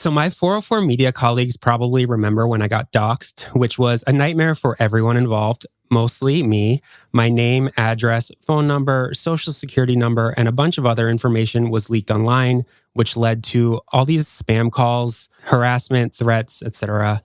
So my 404 Media colleagues probably remember when I got doxxed, which was a nightmare for everyone involved, mostly me. My name, address, phone number, social security number, and a bunch of other information was leaked online, which led to all these spam calls, harassment, threats, etc.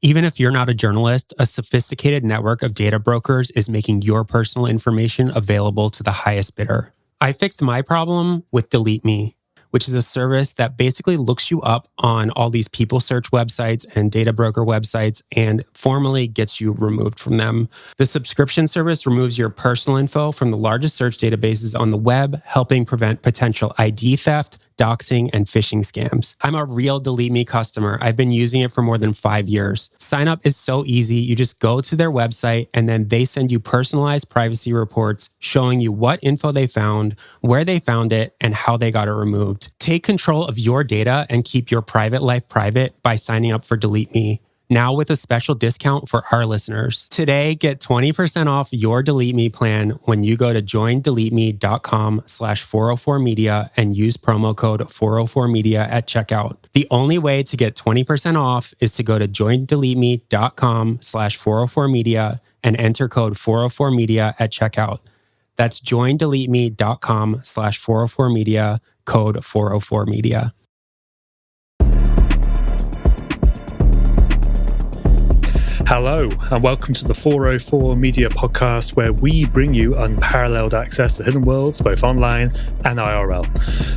Even if you're not a journalist, a sophisticated network of data brokers is making your personal information available to the highest bidder. I fixed my problem with Delete Me, which is a service that basically looks you up on all these people search websites and data broker websites and formally gets you removed from them. The subscription service removes your personal info from the largest search databases on the web, helping prevent potential ID theft, doxing, and phishing scams. I'm a real Delete Me customer. I've been using it for more than 5 years. Sign up is so easy. You just go to their website and then they send you personalized privacy reports showing you what info they found, where they found it, and how they got it removed. Take control of your data and keep your private life private by signing up for Delete Me. Now with a special discount for our listeners. Today, get 20% off your Delete Me plan when you go to joindeleteme.com/404media and use promo code 404media at checkout. The only way to get 20% off is to go to joindeleteme.com/404media and enter code 404media at checkout. That's joindeleteme.com/404media, code 404media. Hello, and welcome to the 404 Media podcast, where we bring you unparalleled access to hidden worlds, both online and IRL.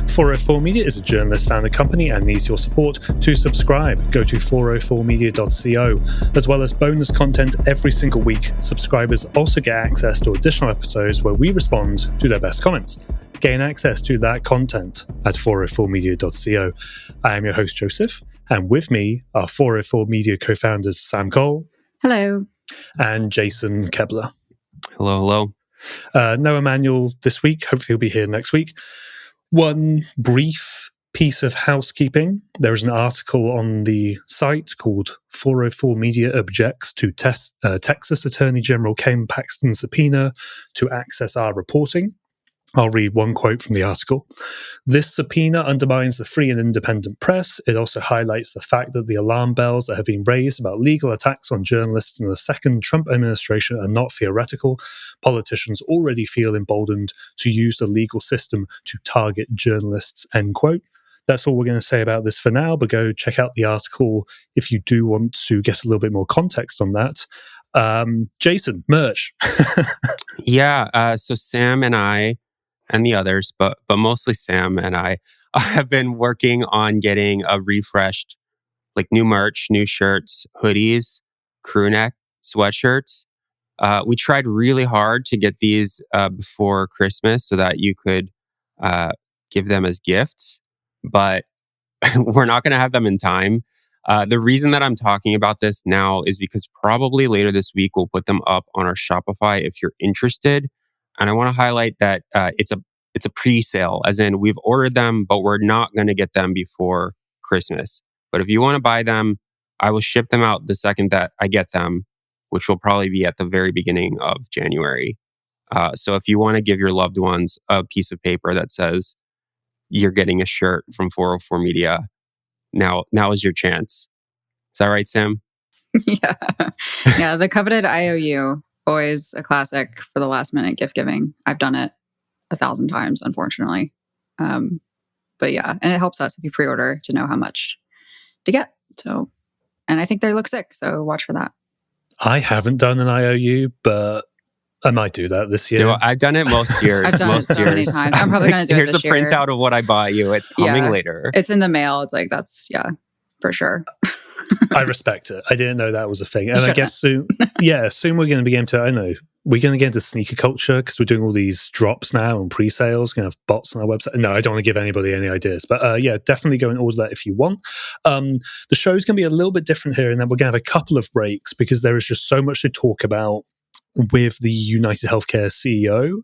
404 Media is a journalist-founded company and needs your support. To subscribe, go to 404media.co. As well as bonus content every single week, subscribers also get access to additional episodes where we respond to their best comments. Gain access to that content at 404media.co. I am your host, Joseph, and with me are 404 Media co-founders Sam Cole. Hello. And Jason Kebler. Hello. No Emmanuel this week. Hopefully he'll be here next week. One brief piece of housekeeping. There is an article on the site called 404 Media Objects to Texas Attorney General Ken Paxton's subpoena to access our reporting. I'll read one quote from the article. This subpoena undermines the free and independent press. It also highlights the fact that the alarm bells that have been raised about legal attacks on journalists in the second Trump administration are not theoretical. Politicians already feel emboldened to use the legal system to target journalists, end quote. That's all we're going to say about this for now, but go check out the article if you do want to get a little bit more context on that. Jason, merch. So Sam and I, and the others, but mostly Sam and I have been working on getting a refreshed, like new merch, new shirts, hoodies, crew neck, sweatshirts. We tried really hard to get these before Christmas so that you could give them as gifts, but we're not going to have them in time. The reason that I'm talking about this now is because probably later this week we'll put them up on our Shopify if you're interested. And I want to highlight that it's a pre-sale, as in we've ordered them, but we're not going to get them before Christmas. But if you want to buy them, I will ship them out the second that I get them, which will probably be at the very beginning of January. So if you want to give your loved ones a piece of paper that says you're getting a shirt from 404 Media, now is your chance. Is that right, Sam? Yeah, the coveted IOU. Always a classic for the last minute gift giving. I've done it 1,000 times, unfortunately. But yeah, and it helps us if you pre-order to know how much to get. So, and I think they look sick, so watch for that. I haven't done an IOU, but I might do that this year. I've done it most years. I've done it so many times. I'm probably going to do it this year. Here's a printout of what I bought you. It's coming later. It's in the mail. It's like, that's, for sure. I respect it. I didn't know that was a thing. And I guess soon we're going to begin to, we're going to get into sneaker culture because we're doing all these drops now and pre-sales. We're going to have bots on our website. No, I don't want to give anybody any ideas. But definitely go and order that if you want. The show's going to be a little bit different here, and then we're going to have a couple of breaks because there is just so much to talk about with the UnitedHealthcare CEO.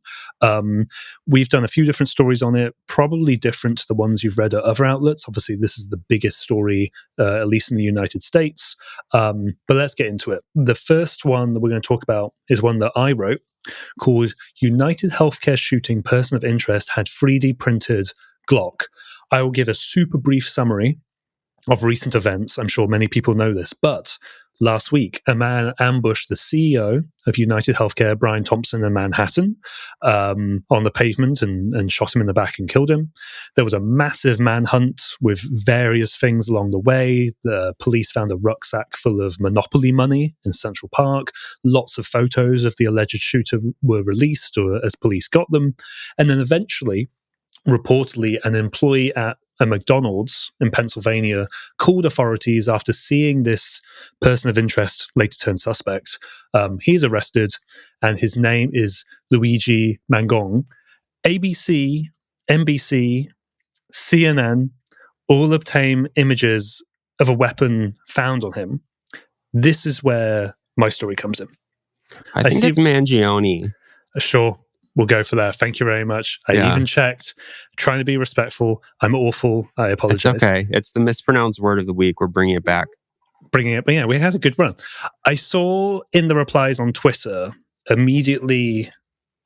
We've done a few different stories on it, probably different to the ones you've read at other outlets. Obviously, this is the biggest story, at least in the United States. But let's get into it. The first one that we're going to talk about is one that I wrote called UnitedHealthcare Shooting Person of Interest Had 3D Printed Glock. I will give a super brief summary of recent events. I'm sure many people know this, but last week, a man ambushed the CEO of UnitedHealthcare, Brian Thompson, in Manhattan on the pavement and shot him in the back and killed him. There was a massive manhunt with various things along the way. The police found a rucksack full of Monopoly money in Central Park. Lots of photos of the alleged shooter were released, or as police got them. And then eventually, reportedly, an employee at a McDonald's in Pennsylvania called authorities after seeing this person of interest, later turned suspect. He's arrested, and his name is Luigi Mangong. ABC, NBC, CNN all obtain images of a weapon found on him. This is where my story comes in. I think it's Mangione. Sure. We'll go for that. Thank you very much. I even checked, trying to be respectful. I'm awful. I apologize. It's okay. It's the mispronounced word of the week. We're bringing it back. But yeah, we had a good run. I saw in the replies on Twitter immediately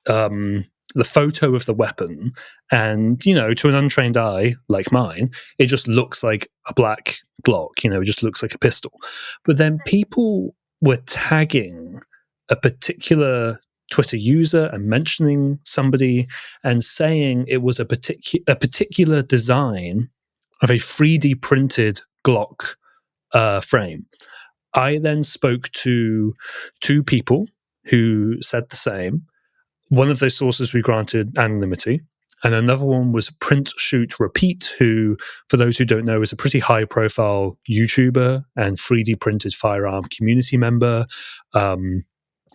the photo of the weapon. And, to an untrained eye like mine, it just looks like a black Glock. It just looks like a pistol. But then people were tagging a particular Twitter user and mentioning somebody and saying it was a particular design of a 3D printed Glock frame. I then spoke to two people who said the same. One of those sources we granted anonymity, and another one was Print Shoot Repeat, who, for those who don't know, is a pretty high profile YouTuber and 3D printed firearm community member.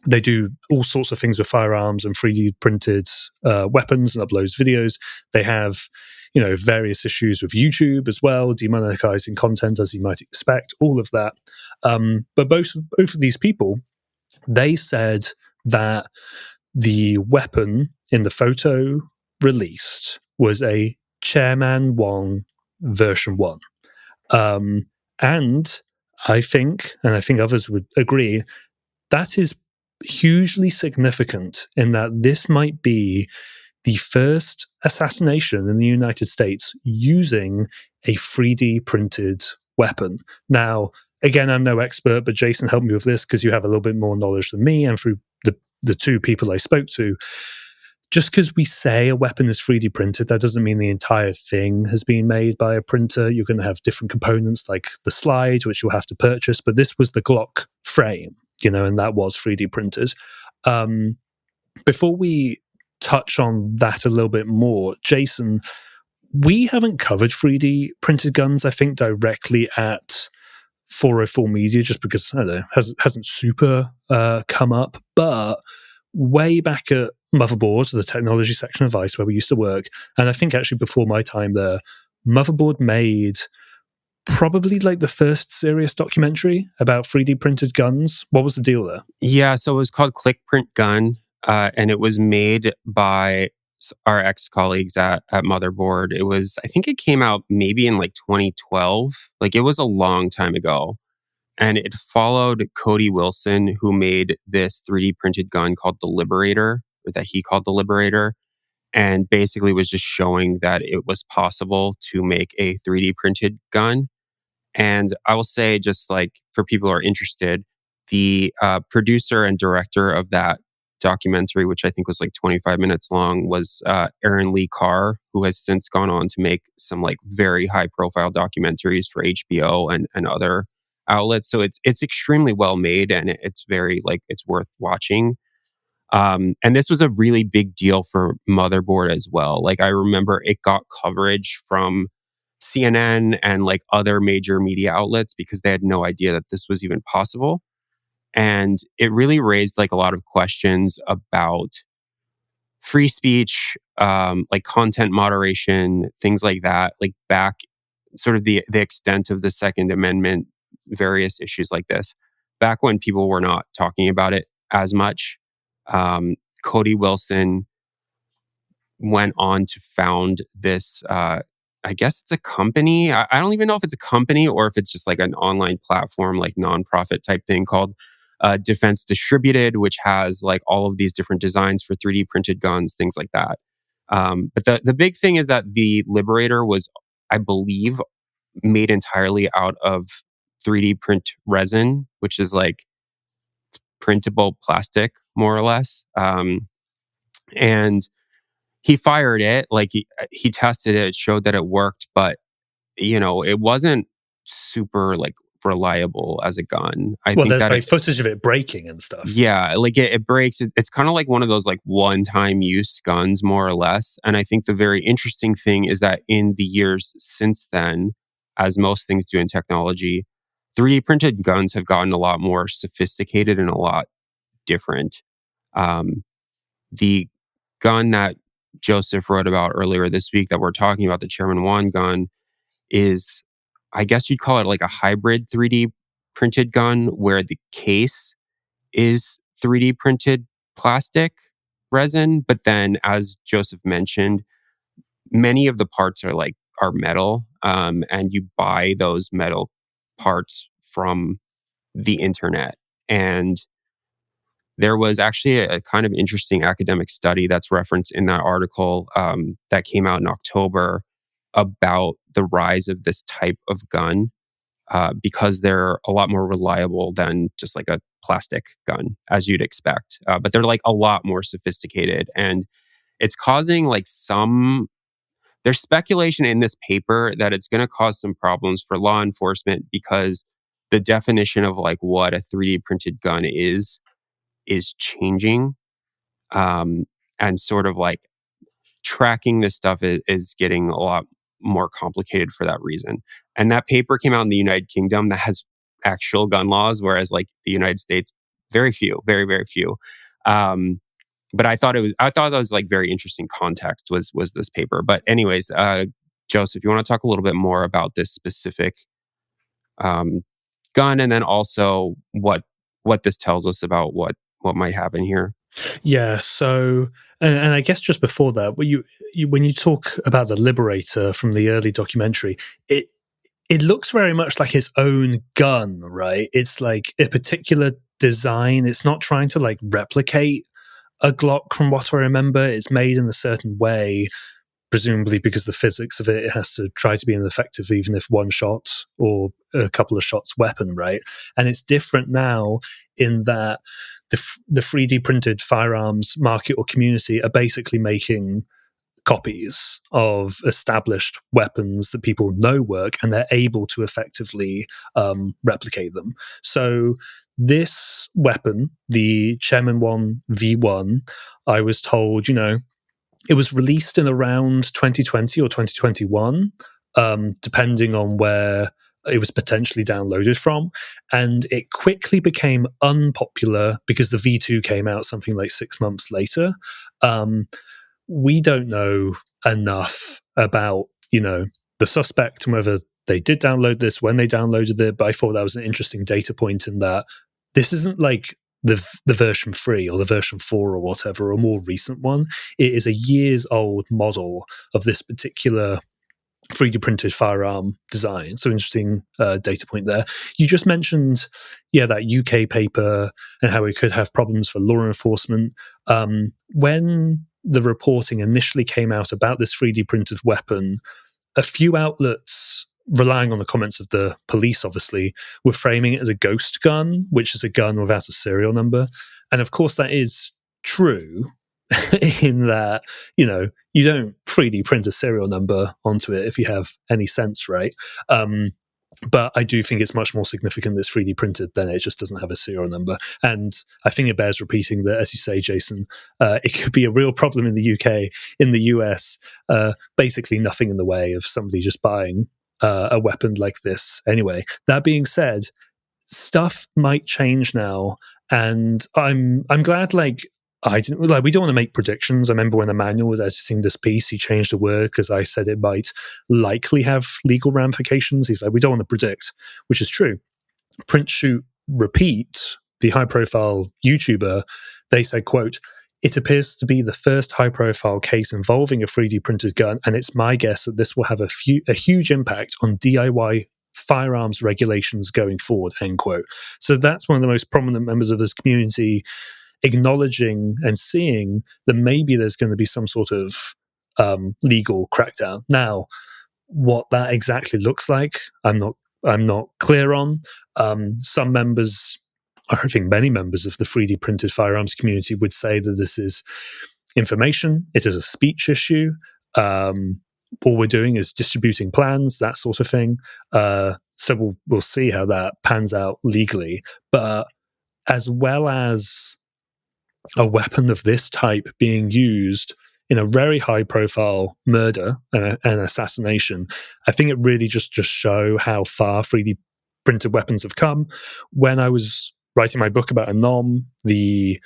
They do all sorts of things with firearms and 3D printed weapons and uploads videos. They have, various issues with YouTube as well, demonetizing content as you might expect, all of that. But both of these people, they said that the weapon in the photo released was a Chairman Wong version 1. And I think others would agree, that is hugely significant in that this might be the first assassination in the United States using a 3D printed weapon. Now, again, I'm no expert, but Jason, help me with this because you have a little bit more knowledge than me, and through the two people I spoke to. Just because we say a weapon is 3D printed, that doesn't mean the entire thing has been made by a printer. You're going to have different components like the slide, which you'll have to purchase, but this was the Glock frame, and that was 3D printed. Before we touch on that a little bit more, Jason, we haven't covered 3D printed guns, I think, directly at 404 Media, just because, I don't know, hasn't super come up. But way back at Motherboard, the technology section of Vice, where we used to work, and I think actually before my time there, Motherboard made probably like the first serious documentary about 3D printed guns. What was the deal there? Yeah, so it was called Click Print Gun, and it was made by our ex-colleagues at Motherboard. I think it came out maybe in like 2012. Like, it was a long time ago. And it followed Cody Wilson, who made this 3D printed gun called the Liberator, or that he called the Liberator, and basically was just showing that it was possible to make a 3D printed gun. And I will say, just like for people who are interested, the producer and director of that documentary, which I think was like 25 minutes long, was Aaron Lee Carr, who has since gone on to make some like very high profile documentaries for HBO and other outlets. So it's extremely well made, and it's very it's worth watching. And this was a really big deal for Motherboard as well. Like, I remember it got coverage from CNN and like other major media outlets because they had no idea that this was even possible. And it really raised like a lot of questions about free speech, like content moderation, things like that, like back sort of the extent of the Second Amendment, various issues like this, back when people were not talking about it as much. Cody Wilson went on to found this, I guess it's a company. I don't even know if it's a company or if it's just like an online platform, like nonprofit type thing called Defense Distributed, which has like all of these different designs for 3D printed guns, things like that. But the big thing is that the Liberator was, I believe, made entirely out of 3D print resin, which is like printable plastic, more or less. And he fired it, like he tested it, showed that it worked, but it wasn't super like reliable as a gun. I Well, think there's that like footage of it breaking and stuff. yeah, like it breaks. It's kind of like one of those like one-time use guns, more or less. And I think the very interesting thing is that in the years since then, as most things do in technology, 3D printed guns have gotten a lot more sophisticated and a lot different. Um, the gun that Joseph wrote about earlier this week that we're talking about, the Chairman One gun, is, I guess you'd call it like a hybrid 3D printed gun where the case is 3D printed plastic resin, but then as Joseph mentioned, many of the parts are metal, and you buy those metal parts from the internet. And there was actually a kind of interesting academic study that's referenced in that article, that came out in October about the rise of this type of gun, because they're a lot more reliable than just like a plastic gun, as you'd expect. But they're like a lot more sophisticated. And it's causing there's speculation in this paper that it's going to cause some problems for law enforcement because the definition of like what a 3D printed gun is changing. And sort of like tracking this stuff is getting a lot more complicated for that reason. And that paper came out in the United Kingdom that has actual gun laws, whereas like the United States, very few, very, very few. But I thought that was like very interesting context was this paper. But anyways, Joseph, you want to talk a little bit more about this specific gun, and then also what this tells us about what might happen here? Yeah. So, and I guess just before that, when you talk about the Liberator from the early documentary, it looks very much like its own gun, right? It's like a particular design. It's not trying to like replicate a Glock from what I remember. It's made in a certain way, presumably because the physics of it has to try to be an effective, even if one shot or a couple of shots weapon, right? And it's different now in that the 3D printed firearms market or community are basically making copies of established weapons that people know work, and they're able to effectively replicate them. So this weapon, the Chairman 1 V1, I was told, it was released in around 2020 or 2021, depending on where it was potentially downloaded from. And it quickly became unpopular because the V2 came out something like 6 months later. We don't know enough about, the suspect and whether they did download this, when they downloaded it, but I thought that was an interesting data point in that this isn't like the version 3 or the version 4 or whatever, a more recent one. It is a years old model of this particular 3D printed firearm design. So interesting data point there. You just mentioned, that UK paper and how it could have problems for law enforcement. When the reporting initially came out about this 3D printed weapon, a few outlets, relying on the comments of the police, obviously, were framing it as a ghost gun, which is a gun without a serial number. And of course, that is true in that, you don't 3D print a serial number onto it if you have any sense, right? But I do think it's much more significant that it's 3D printed than it just doesn't have a serial number. And I think it bears repeating that, as you say, Jason, it could be a real problem in the UK. In the US, basically nothing in the way of somebody just buying a weapon like this anyway. That being said, stuff might change now. And I'm glad, we don't want to make predictions. I remember when Emmanuel was editing this piece, he changed the word because I said it might likely have legal ramifications. He's like, we don't want to predict, which is true. Print, Shoot, Repeat, the high-profile YouTuber, they said, quote, "It appears to be the first high-profile case involving a 3D printed gun, and it's my guess that this will have a huge impact on DIY firearms regulations going forward," end quote. So that's one of the most prominent members of this community acknowledging and seeing that maybe there's going to be some sort of legal crackdown. Now, what that exactly looks like, I'm not clear on. Some members, I think many members of the 3D printed firearms community would say that this is information. It is a speech issue. All we're doing is distributing plans, that sort of thing. So we'll see how that pans out legally. But as well as a weapon of this type being used in a very high profile murder and assassination, I think it really just show how far 3D printed weapons have come. When I was writing my book about Anom, the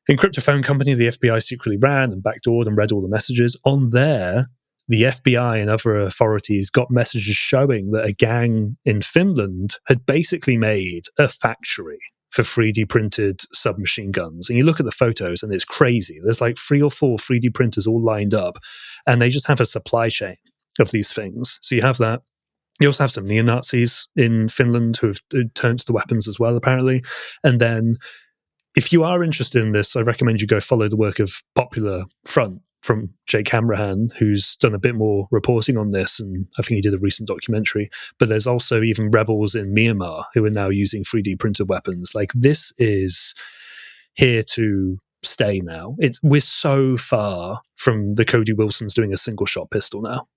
encryptor phone company the FBI secretly ran and backdoored and read all the messages, on there, the FBI and other authorities got messages showing that a gang in Finland had basically made a factory for 3D printed submachine guns. And you look at the photos and it's crazy. There's like 3 or 4 3D printers all lined up, and they just have a supply chain of these things. So you have that. You also have some neo-Nazis in Finland who have turned to the weapons as well, apparently. And then if you are interested in this, I recommend you go follow the work of Popular Front from Jake Hamrahan, who's done a bit more reporting on this, and I think he did a recent documentary. But there's also even rebels in Myanmar who are now using 3D printed weapons. Like, this is here to stay now. We're so far from the Cody Wilsons doing a single shot pistol now.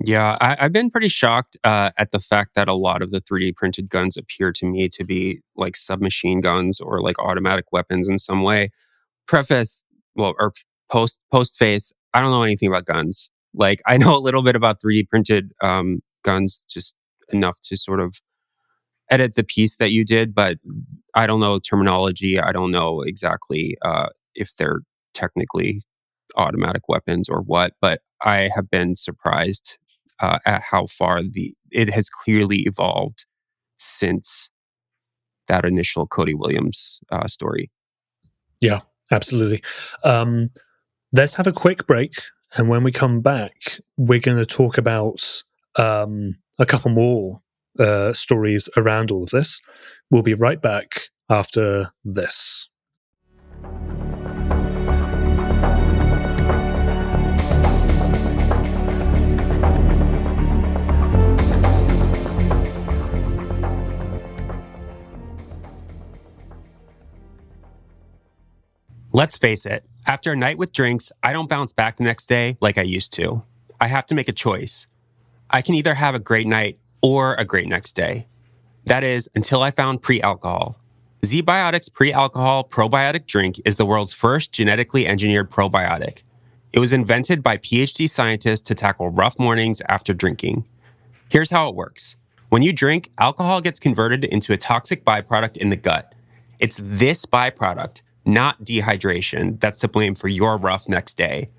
Yeah, I've been pretty shocked at the fact that a lot of the 3D printed guns appear to me to be like submachine guns or like automatic weapons in some way. Postface, I don't know anything about guns. Like, I know a little bit about 3D printed guns, just enough to sort of edit the piece that you did, but I don't know terminology. I don't know exactly if they're technically automatic weapons or what, but I have been surprised at how far it has clearly evolved since that initial Cody Williams story. Yeah, absolutely. Let's have a quick break, and when we come back, we're going to talk about a couple more stories around all of this. We'll be right back after this. Let's face it, after a night with drinks, I don't bounce back the next day like I used to. I have to make a choice. I can either have a great night or a great next day. That is, until I found pre-alcohol. ZBiotics Pre-Alcohol Probiotic Drink is the world's first genetically engineered probiotic. It was invented by PhD scientists to tackle rough mornings after drinking. Here's how it works. When you drink, alcohol gets converted into a toxic byproduct in the gut. It's this byproduct, not dehydration, that's to blame for your rough next day.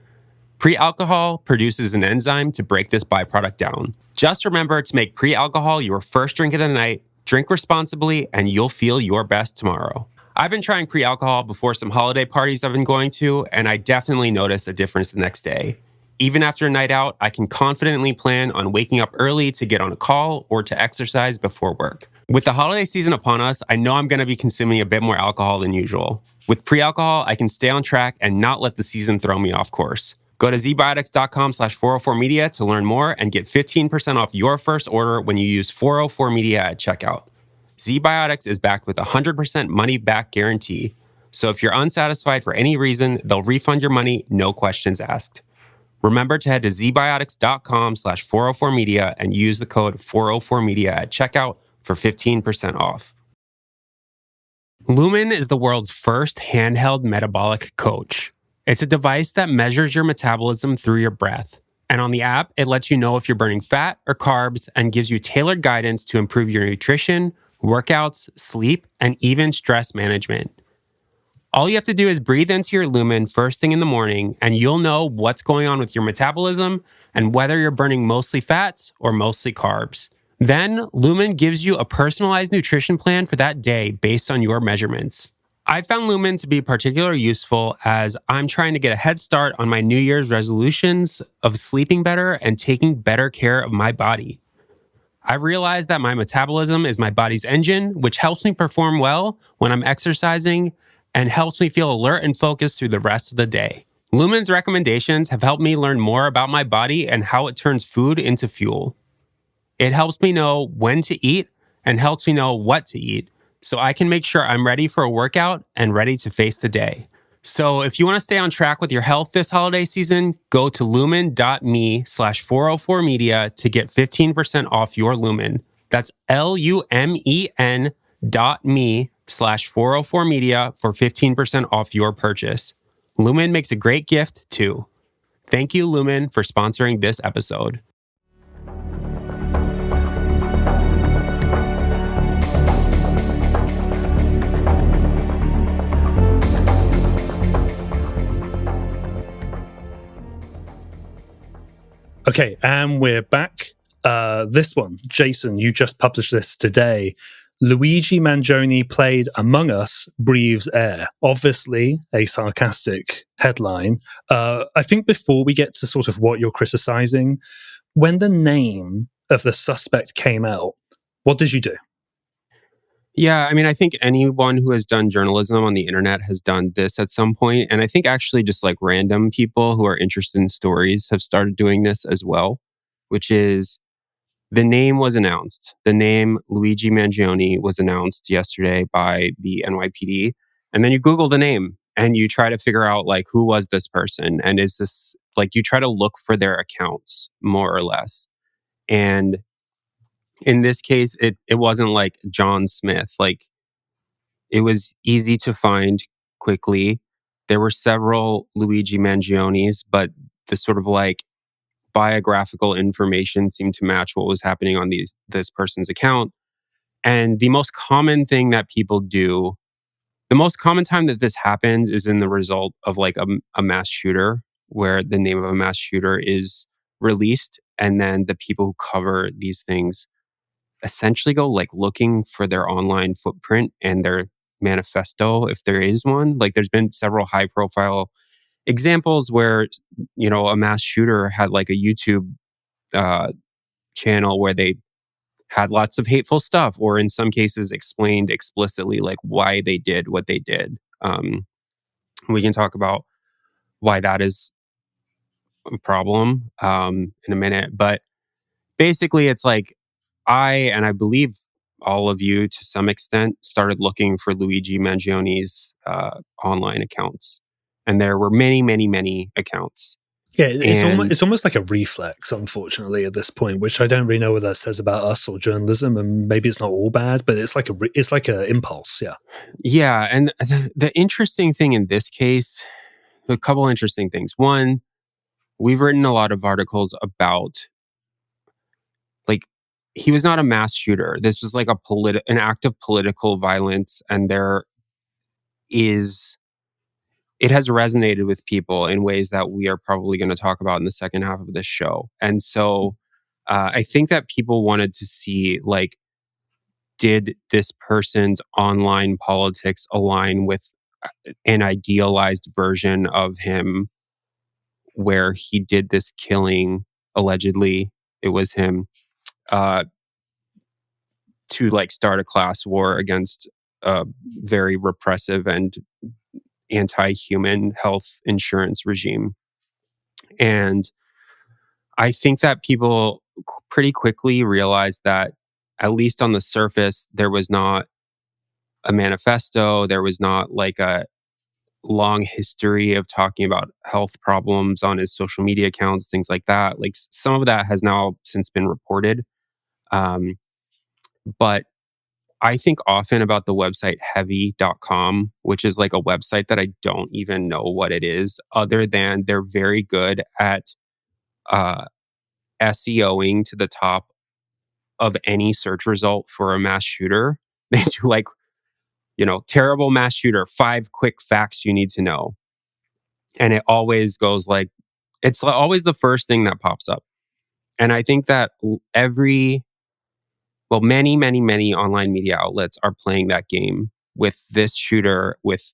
Pre-alcohol produces an enzyme to break this byproduct down. Just remember to make pre-alcohol your first drink of the night, drink responsibly, and you'll feel your best tomorrow. I've been trying pre-alcohol before some holiday parties I've been going to, and I definitely notice a difference the next day. Even after a night out, I can confidently plan on waking up early to get on a call or to exercise before work. With the holiday season upon us, I know I'm going to be consuming a bit more alcohol than usual. With pre-alcohol, I can stay on track and not let the season throw me off course. Go to zbiotics.com/404media to learn more and get 15% off your first order when you use 404media at checkout. ZBiotics is backed with a 100% money-back guarantee. So if you're unsatisfied for any reason, they'll refund your money, no questions asked. Remember to head to zbiotics.com/404media and use the code 404media at checkout for 15% off. Lumen is the world's first handheld metabolic coach. It's a device that measures your metabolism through your breath. And on the app, it lets you know if you're burning fat or carbs and gives you tailored guidance to improve your nutrition, workouts, sleep, and even stress management. All you have to do is breathe into your Lumen first thing in the morning, and you'll know what's going on with your metabolism and whether you're burning mostly fats or mostly carbs. Then, Lumen gives you a personalized nutrition plan for that day based on your measurements. I found Lumen to be particularly useful as I'm trying to get a head start on my New Year's resolutions of sleeping better and taking better care of my body. I realized that my metabolism is my body's engine, which helps me perform well when I'm exercising and helps me feel alert and focused through the rest of the day. Lumen's recommendations have helped me learn more about my body and how it turns food into fuel. It helps me know when to eat and helps me know what to eat so I can make sure I'm ready for a workout and ready to face the day. So if you want to stay on track with your health this holiday season, go to lumen.me/404media to get 15% off your Lumen. That's lumen.me/404media for 15% off your purchase. Lumen makes a great gift too. Thank you, Lumen, for sponsoring this episode. Okay, and we're back. This one, Jason, you just published this today. Luigi Mangione played Among Us, breathes air. Obviously, a sarcastic headline. I think before we get to sort of what you're criticizing, when the name of the suspect came out, what did you do? Yeah, I mean, I think anyone who has done journalism on the internet has done this at some point. And I think actually just like random people who are interested in stories have started doing this as well, which is the name was announced. The name Luigi Mangione was announced yesterday by the NYPD. And then you Google the name and you try to figure out like, who was this person? And is this like, you try to look for their accounts more or less. And in this case, it wasn't like John Smith. Like, it was easy to find quickly. There were several Luigi Mangionis, but the sort of like biographical information seemed to match what was happening on this person's account. And the most common thing that people do, the most common time that this happens is in the result of like a mass shooter, where the name of a mass shooter is released. And then the people who cover these things essentially go like looking for their online footprint and their manifesto, if there is one. Like there's been several high profile examples where, you know, a mass shooter had like a YouTube channel where they had lots of hateful stuff, or in some cases explained explicitly like why they did what they did. We can talk about why that is a problem in a minute, but basically it's like and I believe all of you to some extent started looking for Luigi Mangione's online accounts. And there were many, many, many accounts. Yeah, And it's almost like a reflex, unfortunately, at this point, which I don't really know what that says about us or journalism, and maybe it's not all bad, but it's like a impulse, yeah. yeah, and the interesting thing in this case, a couple interesting things. One, we've written a lot of articles about like he was not a mass shooter. This was like an act of political violence, and it has resonated with people in ways that we are probably going to talk about in the second half of this show. And so I think that people wanted to see, like, did this person's online politics align with an idealized version of him where he did this killing, allegedly, it was him, uh, to like start a class war against a very repressive and anti-human health insurance regime. And I think that people pretty quickly realized that, at least on the surface, there was not a manifesto. There was not like a long history of talking about health problems on his social media accounts, things like that. Like some of that has now since been reported. Um, but I think often about the website heavy.com, which is like a website that I don't even know what it is, other than they're very good at uh, SEOing to the top of any search result for a mass shooter. They do like, you know, terrible mass shooter, 5 quick facts you need to know. And it always goes like, it's always the first thing that pops up. And I think that many, many, many online media outlets are playing that game with this shooter, with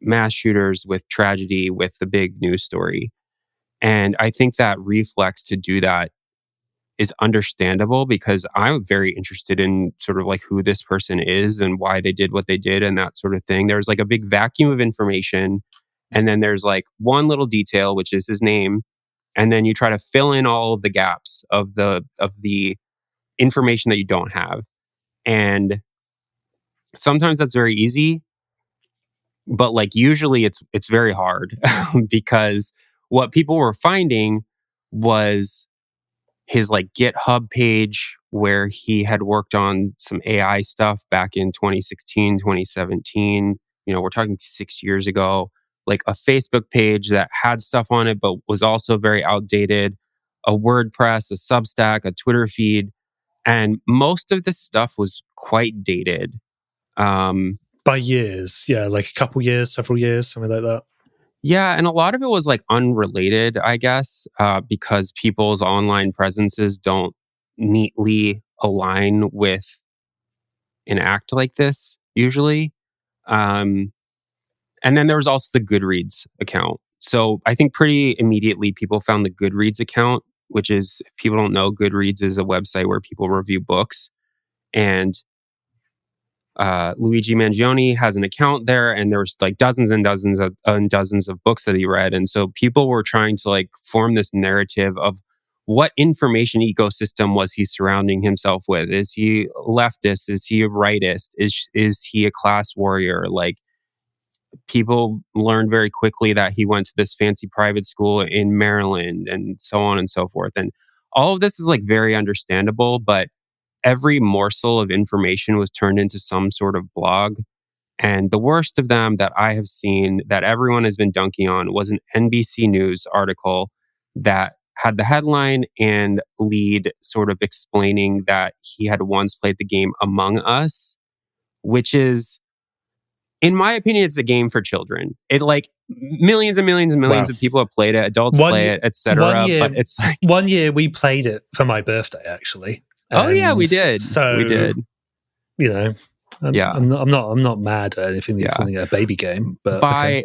mass shooters, with tragedy, with the big news story. And I think that reflex to do that is understandable, because I'm very interested in sort of like who this person is and why they did what they did and that sort of thing. There's like a big vacuum of information. And then there's like one little detail, which is his name. And then you try to fill in all of the gaps of the information that you don't have. And sometimes that's very easy, but like usually it's very hard because what people were finding was his like GitHub page where he had worked on some AI stuff back in 2016, 2017. We're talking 6 years ago. Like a Facebook page that had stuff on it, but was also very outdated, a WordPress, a Substack, a Twitter feed. And most of this stuff was quite dated. By years, yeah, like a couple years, several years, something like that. Yeah, and a lot of it was like unrelated, I guess, because people's online presences don't neatly align with an act like this usually. Um, and then there was also the Goodreads account. So I think pretty immediately people found the Goodreads account, which is, if people don't know, Goodreads is a website where people review books. And Luigi Mangione has an account there, and there was like dozens and dozens of books that he read. And so people were trying to like form this narrative of what information ecosystem was he surrounding himself with? Is he leftist? Is he a rightist? Is he a class warrior? Like, people learned very quickly that he went to this fancy private school in Maryland and so on and so forth. And all of this is like very understandable, but every morsel of information was turned into some sort of blog. And the worst of them that I have seen that everyone has been dunking on was an NBC News article that had the headline and lead sort of explaining that he had once played the game Among Us, which is, in my opinion, it's a game for children. It like millions and millions and millions of people have played it, adults play it, etc. But it's like 1 year we played it for my birthday, actually. Oh yeah, we did. So we did. I'm not mad at anything you're calling it a baby game. But by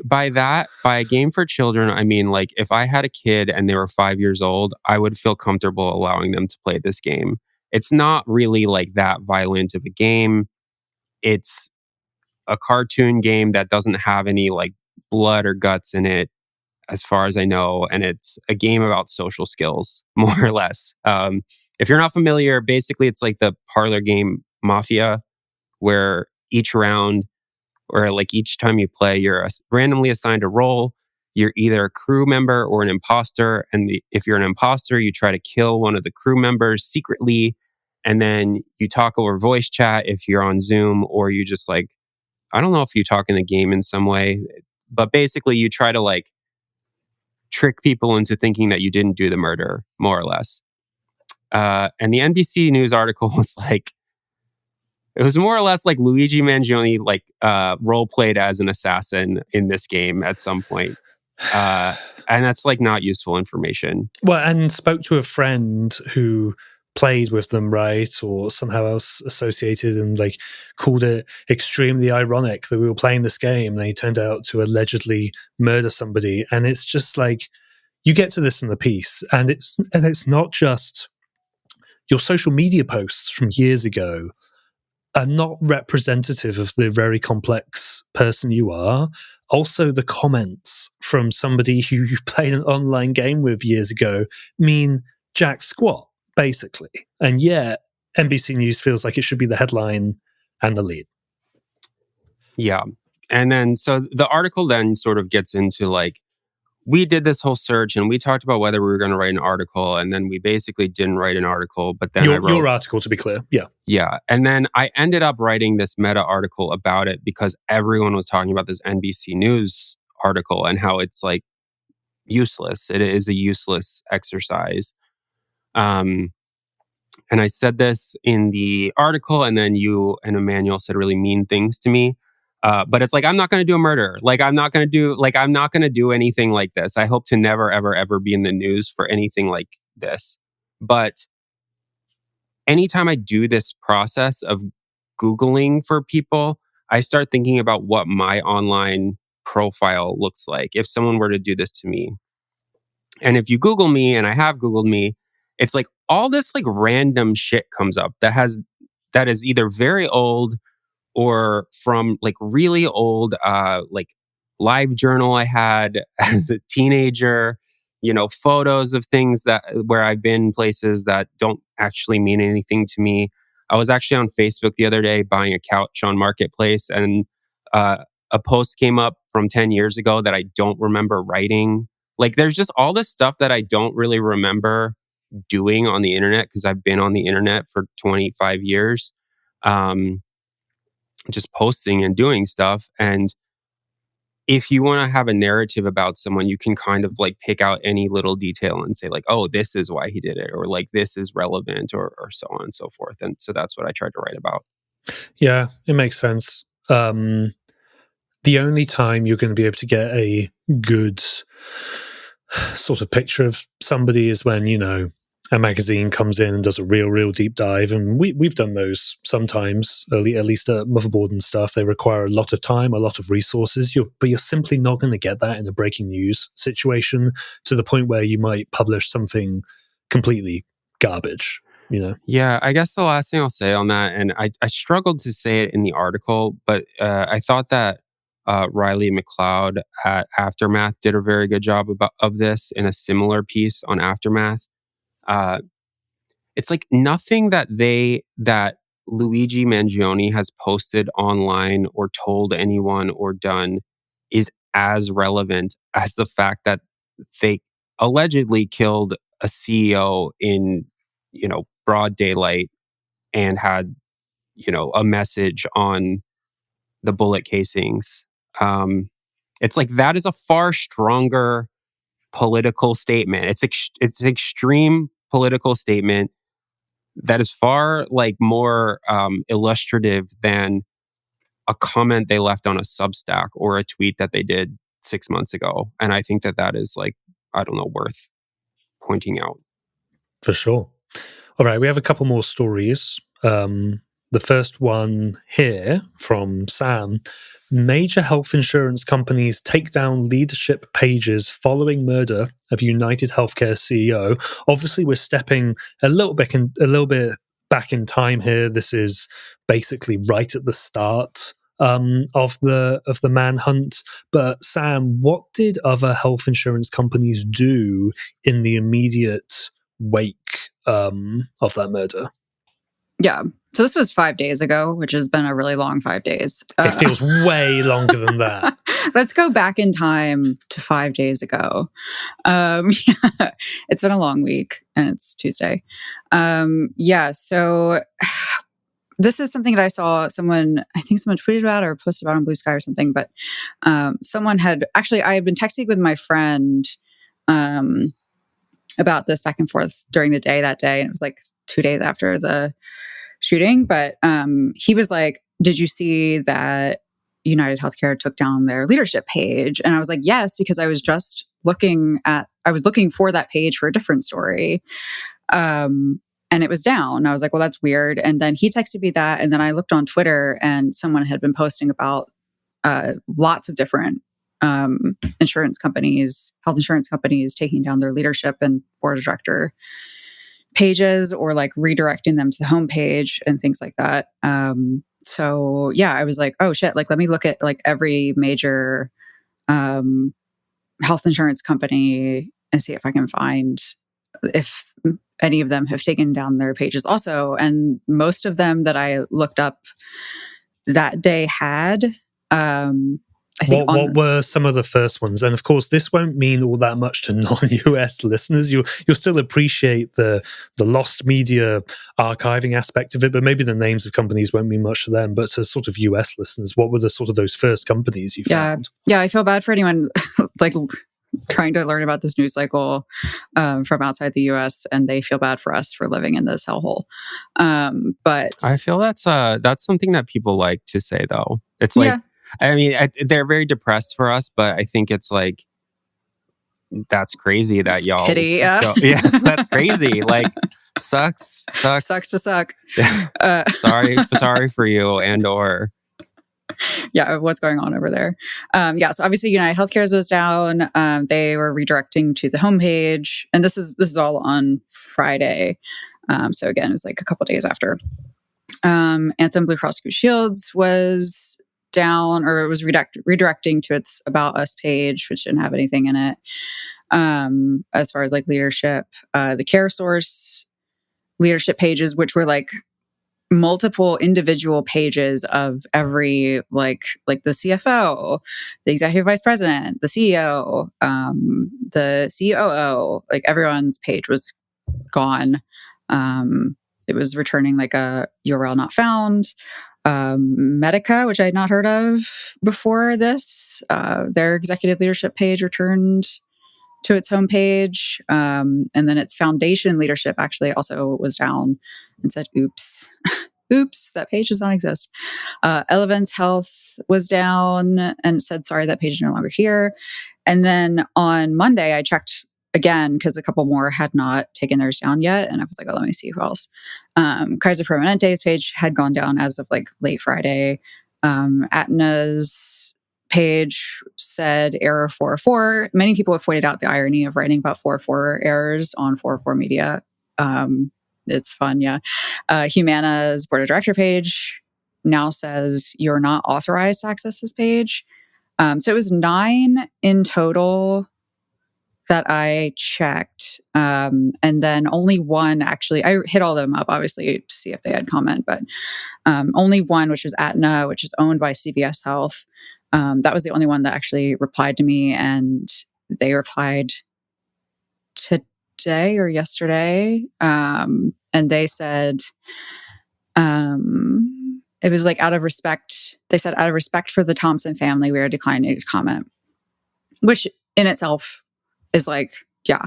a game for children, I mean like if I had a kid and they were 5 years old, I would feel comfortable allowing them to play this game. It's not really like that violent of a game. It's a cartoon game that doesn't have any like blood or guts in it, as far as I know, and it's a game about social skills, more or less. If you're not familiar, basically it's like the parlor game Mafia, where each round or like each time you play, you're randomly assigned a role. You're either a crew member or an imposter, and if you're an imposter, you try to kill one of the crew members secretly, and then you talk over voice chat if you're on Zoom, or you just like, I don't know if you talk in the game in some way, but basically you try to like trick people into thinking that you didn't do the murder, more or less. And the NBC News article was like, it was more or less like Luigi Mangione like role played as an assassin in this game at some point. And that's like not useful information. Well, and spoke to a friend who played with them, right, or somehow else associated, and like called it extremely ironic that we were playing this game and he turned out to allegedly murder somebody. And it's just like, you get to this in the piece, and it's not just your social media posts from years ago are not representative of the very complex person you are. Also, the comments from somebody who you played an online game with years ago mean jack squat, basically. And yet, NBC News feels like it should be the headline and the lead. Yeah. And then, so the article then sort of gets into like, we did this whole search and we talked about whether we were going to write an article, and then we basically didn't write an article. But then your article, to be clear, yeah, and then I ended up writing this meta article about it because everyone was talking about this NBC News article and how it's like useless. It is a useless exercise. And I said this in the article, and then you and Emmanuel said really mean things to me. But it's like, I'm not going to do a murder. Like, I'm not going to do anything like this. I hope to never, ever, ever be in the news for anything like this. But anytime I do this process of Googling for people, I start thinking about what my online profile looks like if someone were to do this to me. And if you Google me, and I have Googled me, it's like all this like random shit comes up that is either very old or from like really old like live journal I had as a teenager, photos of things where I've been places that don't actually mean anything to me. I was actually on Facebook the other day buying a couch on Marketplace, and a post came up from 10 years ago that I don't remember writing. Like, there's just all this stuff that I don't really remember doing on the internet because I've been on the internet for 25 years, just posting and doing stuff. And if you want to have a narrative about someone, you can kind of like pick out any little detail and say like, oh, this is why he did it, or like this is relevant, or so on and so forth. And so that's what I tried to write about. Yeah, it makes sense. The only time you're going to be able to get a good sort of picture of somebody is when, a magazine comes in and does a real deep dive. And we've done those sometimes, at least at Motherboard and stuff. They require a lot of time, a lot of resources, but you're simply not going to get that in a breaking news situation, to the point where you might publish something completely garbage. Yeah, I guess the last thing I'll say on that, and I struggled to say it in the article, but I thought that Riley McLeod at Aftermath did a very good job of this in a similar piece on Aftermath. It's like nothing that Luigi Mangione has posted online or told anyone or done is as relevant as the fact that they allegedly killed a CEO in, broad daylight, and had, a message on the bullet casings. It's like that is a far stronger political statement. It's an extreme political statement that is far like more illustrative than a comment they left on a Substack or a tweet that they did 6 months ago. And I think that is like, I don't know, worth pointing out. For sure. All right, we have a couple more stories. The first one here from Sam. Major health insurance companies take down leadership pages following murder of UnitedHealthcare CEO. Obviously, we're stepping a little bit back in time here. This is basically right at the start of the manhunt. But Sam, what did other health insurance companies do in the immediate wake of that murder? Yeah. So this was 5 days ago, which has been a really long 5 days. It feels way longer than that. Let's go back in time to 5 days ago. Yeah, it's been a long week, and it's Tuesday. So this is something that I saw I think someone tweeted about or posted about on Blue Sky or something, but I had been texting with my friend about this back and forth during the day that day, and it was like 2 days after the shooting. But he was like, did you see that UnitedHealthcare took down their leadership page? And I was like, yes, because I was just looking for that page for a different story. And it was down. I was like, well, that's weird. And then he texted me that. And then I looked on Twitter, and someone had been posting about lots of different health insurance companies taking down their leadership and board of director pages, or like redirecting them to the homepage and things like that. So yeah, I was like, oh shit, like let me look at like every major health insurance company and see if I can find if any of them have taken down their pages also. And most of them that I looked up that day had. I think what were some of the first ones? And of course, this won't mean all that much to non-US listeners. You'll still appreciate the lost media archiving aspect of it, but maybe the names of companies won't mean much to them. But to sort of US listeners, what were the sort of those first companies you found? Yeah, I feel bad for anyone like trying to learn about this news cycle from outside the US, and they feel bad for us for living in this hellhole. But I feel that's something that people like to say, though. It's like, yeah. I mean, they're very depressed for us, but I think it's like, that's crazy that y'all... Pity, yeah. Yeah, that's crazy. Like, sucks to suck. Sorry for you and or... Yeah, what's going on over there? So obviously UnitedHealthcare's was down. They were redirecting to the homepage, and this is all on Friday. So again, it was like a couple days after. Anthem Blue Cross Blue Shields was down, or it was redirecting to its About Us page, which didn't have anything in it. As far as like leadership, the Care Source leadership pages, which were like multiple individual pages of every like the CFO, the executive vice president, the CEO, the COO, like everyone's page was gone. It was returning like a URL not found. Medica, which I had not heard of before this, their executive leadership page returned to its homepage. And then its foundation leadership actually also was down and said, oops, oops, that page does not exist. Elevance Health was down and said, sorry, that page is no longer here. And then on Monday, I checked again because a couple more had not taken theirs down yet. And I was like, oh, let me see who else. Kaiser Permanente's page had gone down as of like late Friday. Aetna's page said error 404. Many people have pointed out the irony of writing about 404 errors on 404 Media. It's fun, yeah. Humana's board of director page now says you're not authorized to access this page. So it was 9 in total that I checked. And then only one, actually, I hit all of them up, obviously, to see if they had comment, but only one, which was Aetna, which is owned by CVS Health. That was the only one that actually replied to me, and they replied today or yesterday. And they said, it was like out of respect. They said, out of respect for the Thompson family, we are declining to comment, which in itself is like, yeah,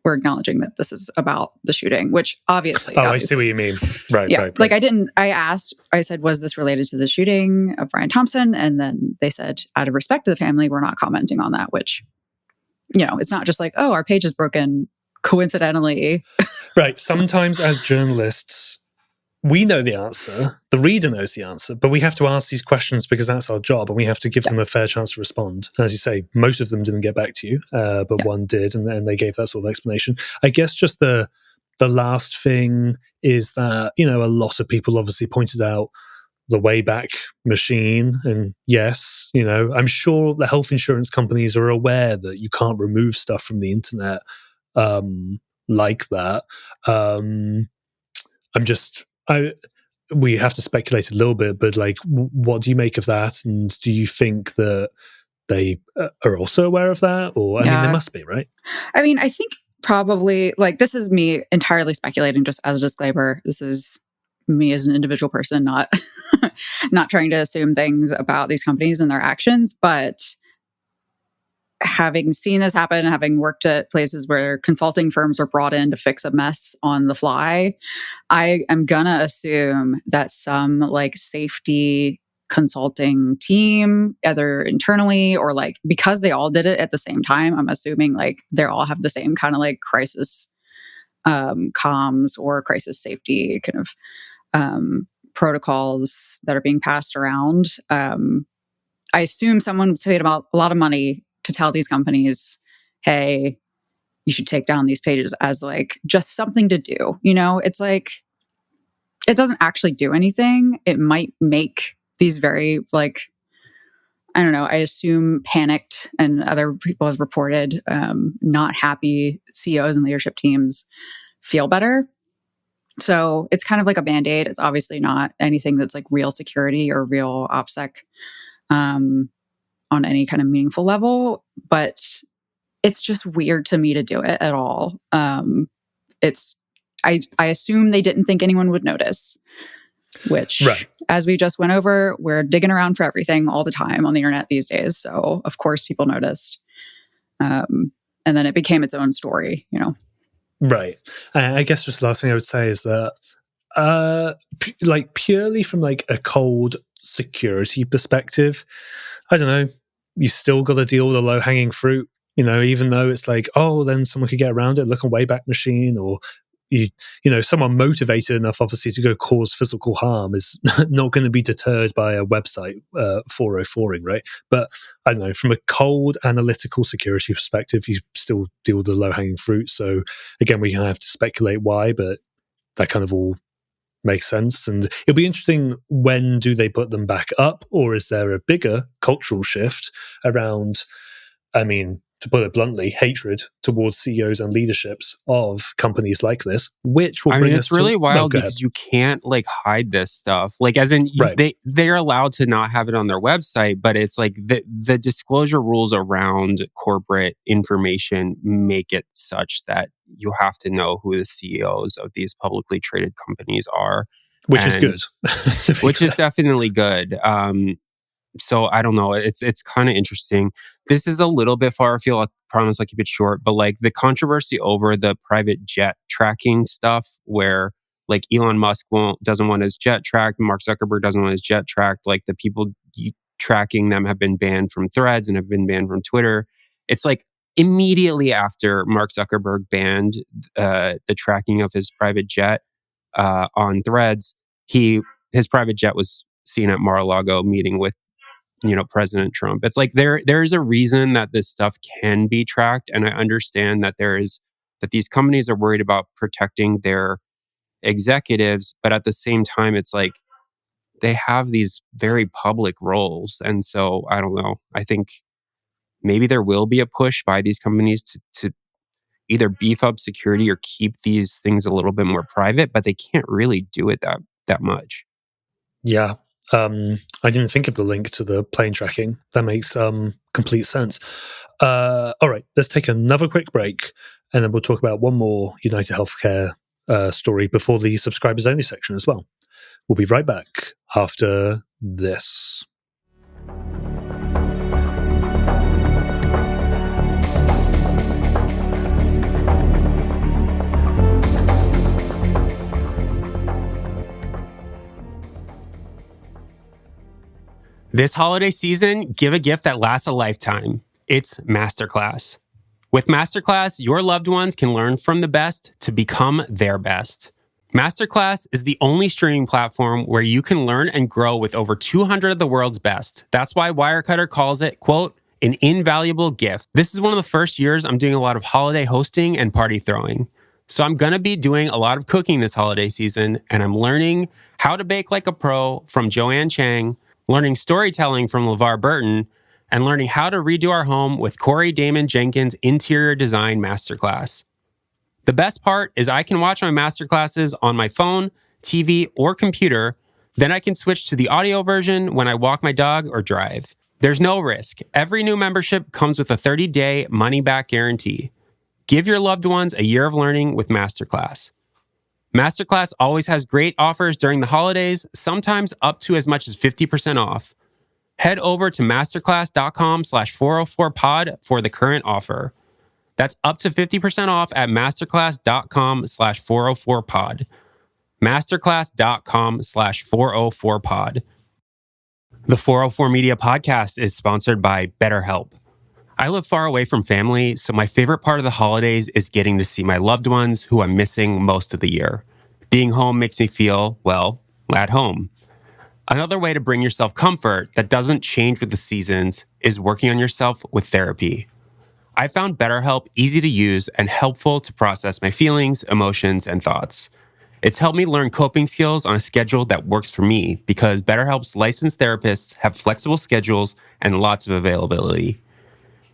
we're acknowledging that this is about the shooting, which obviously. I see what you mean. Right. Yeah. Right. Like I said, was this related to the shooting of Brian Thompson? And then they said, out of respect to the family, we're not commenting on that, which, it's not just like, oh, our page is broken coincidentally. Right. Sometimes as journalists, we know the answer, the reader knows the answer, but we have to ask these questions because that's our job, and we have to give them a fair chance to respond. And as you say, most of them didn't get back to you, but one did, and they gave that sort of explanation. I guess just the last thing is that, a lot of people obviously pointed out the Wayback Machine, and yes, I'm sure the health insurance companies are aware that you can't remove stuff from the internet like that. We have to speculate a little bit, but like, what do you make of that? And do you think that they are also aware of that? Or, I mean, they must be, right? I mean, I think probably, like, this is me entirely speculating, just as a disclaimer. This is me as an individual person, not trying to assume things about these companies and their actions, but having seen this happen, having worked at places where consulting firms are brought in to fix a mess on the fly, I am gonna assume that some like safety consulting team, either internally or like because they all did it at the same time, I'm assuming like they all have the same kind of like crisis comms or crisis safety kind of protocols that are being passed around. I assume someone's paid about a lot of money to tell these companies, hey, you should take down these pages as like just something to do. It's like, it doesn't actually do anything. It might make these very like, I don't know, I assume panicked, and other people have reported not happy CEOs and leadership teams feel better. So it's kind of like a Band-Aid. It's obviously not anything that's like real security or real OPSEC on any kind of meaningful level, but it's just weird to me to do it at all. I assume they didn't think anyone would notice, which, right, as we just went over, we're digging around for everything all the time on the internet these days. So of course people noticed. And then it became its own story, Right. I guess just the last thing I would say is that like purely from like a cold security perspective, I don't know, you still got to deal with the low-hanging fruit, even though it's like, oh, then someone could get around it, look on Wayback Machine, or someone motivated enough, obviously, to go cause physical harm is not going to be deterred by a website 404ing, right? But I don't know, from a cold analytical security perspective, you still deal with the low-hanging fruit. So again, we have to speculate why, but that kind of all makes sense. And it'll be interesting, when do they put them back up? Or is there a bigger cultural shift around, I mean, to put it bluntly, hatred towards CEOs and leaderships of companies like this, which will bring us it's really to... wild go ahead. because you can't like hide this stuff. Like, as in, Right. they're allowed to not have it on their website, but it's like the disclosure rules around corporate information make it such that you have to know who the CEOs of these publicly traded companies are, Which is good. which is definitely good. So I don't know. It's kind of interesting. This is a little bit far afield. I promise I'll keep it short. But like the controversy over the private jet tracking stuff, where like Elon Musk doesn't want his jet tracked, Mark Zuckerberg doesn't want his jet tracked. Like the people tracking them have been banned from Threads and have been banned from Twitter. It's like immediately after Mark Zuckerberg banned the tracking of his private jet on Threads, his private jet was seen at Mar-a-Lago meeting with President Trump. It's like there's a reason that this stuff can be tracked, and I understand that that these companies are worried about protecting their executives, but at the same time, it's like they have these very public roles, and so I don't know. I think maybe there will be a push by these companies to either beef up security or keep these things a little bit more private, but they can't really do it that much. Yeah. I didn't think of the link to the plane tracking. That makes complete sense. All right, let's take another quick break, and then we'll talk about one more UnitedHealthcare story before the subscribers only section as well. We'll be right back after this. This holiday season, give a gift that lasts a lifetime. It's Masterclass. With Masterclass, your loved ones can learn from the best to become their best. Masterclass is the only streaming platform where you can learn and grow with over 200 of the world's best. That's why Wirecutter calls it, quote, an invaluable gift. This is one of the first years I'm doing a lot of holiday hosting and party throwing. So I'm going to be doing a lot of cooking this holiday season, and I'm learning how to bake like a pro from Joanne Chang, learning storytelling from LeVar Burton, and learning how to redo our home with Corey Damon Jenkins' Interior Design Masterclass. The best part is I can watch my masterclasses on my phone, TV, or computer. Then I can switch to the audio version when I walk my dog or drive. There's no risk. Every new membership comes with a 30-day money-back guarantee. Give your loved ones a year of learning with Masterclass. Masterclass always has great offers during the holidays, sometimes up to as much as 50% off. Head over to masterclass.com/404pod for the current offer. That's up to 50% off at masterclass.com/404pod. Masterclass.com/404pod. The 404 Media Podcast is sponsored by BetterHelp. I live far away from family, so my favorite part of the holidays is getting to see my loved ones who I'm missing most of the year. Being home makes me feel, well, at home. Another way to bring yourself comfort that doesn't change with the seasons is working on yourself with therapy. I found BetterHelp easy to use and helpful to process my feelings, emotions, and thoughts. It's helped me learn coping skills on a schedule that works for me because BetterHelp's licensed therapists have flexible schedules and lots of availability.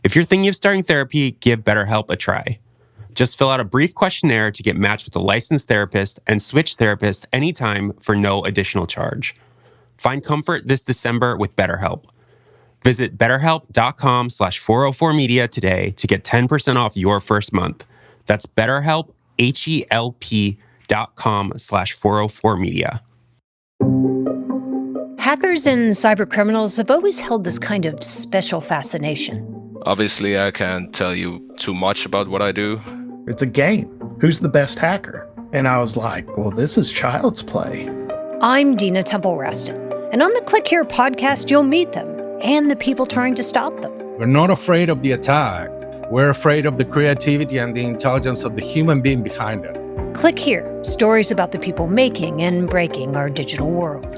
If you're thinking of starting therapy, give BetterHelp a try. Just fill out a brief questionnaire to get matched with a licensed therapist and switch therapists anytime for no additional charge. Find comfort this December with BetterHelp. Visit betterhelp.com/404media today to get 10% off your first month. That's BetterHelp, HELP.com/404media. Hackers and cybercriminals have always held this kind of special fascination. Obviously, I can't tell you too much about what I do. It's a game. Who's the best hacker? And I was like, well, this is child's play. I'm Dina Temple-Raston, and on the Click Here podcast, you'll meet them and the people trying to stop them. We're not afraid of the attack. We're afraid of the creativity and the intelligence of the human being behind it. Click Here, stories about the people making and breaking our digital world.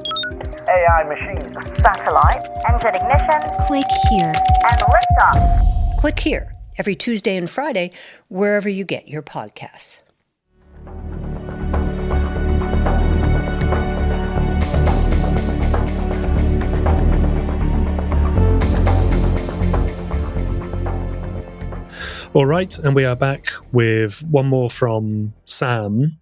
AI machines, satellite, engine ignition, Click Here, and liftoff. Click Here, every Tuesday and Friday, wherever you get your podcasts. All right, and we are back with one more from Sam.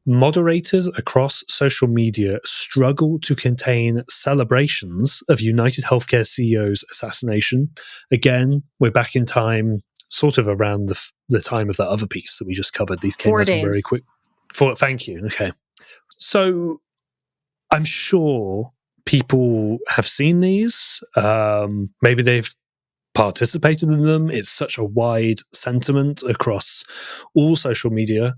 Moderators across social media struggle to contain celebrations of UnitedHealthcare CEO's assassination. Again, we're back in time, sort of around the time of that other piece that we just covered. These came 4 out in very days. quick. Thank you. Okay. So I'm sure people have seen these. Maybe they've participated in them. It's such a wide sentiment across all social media.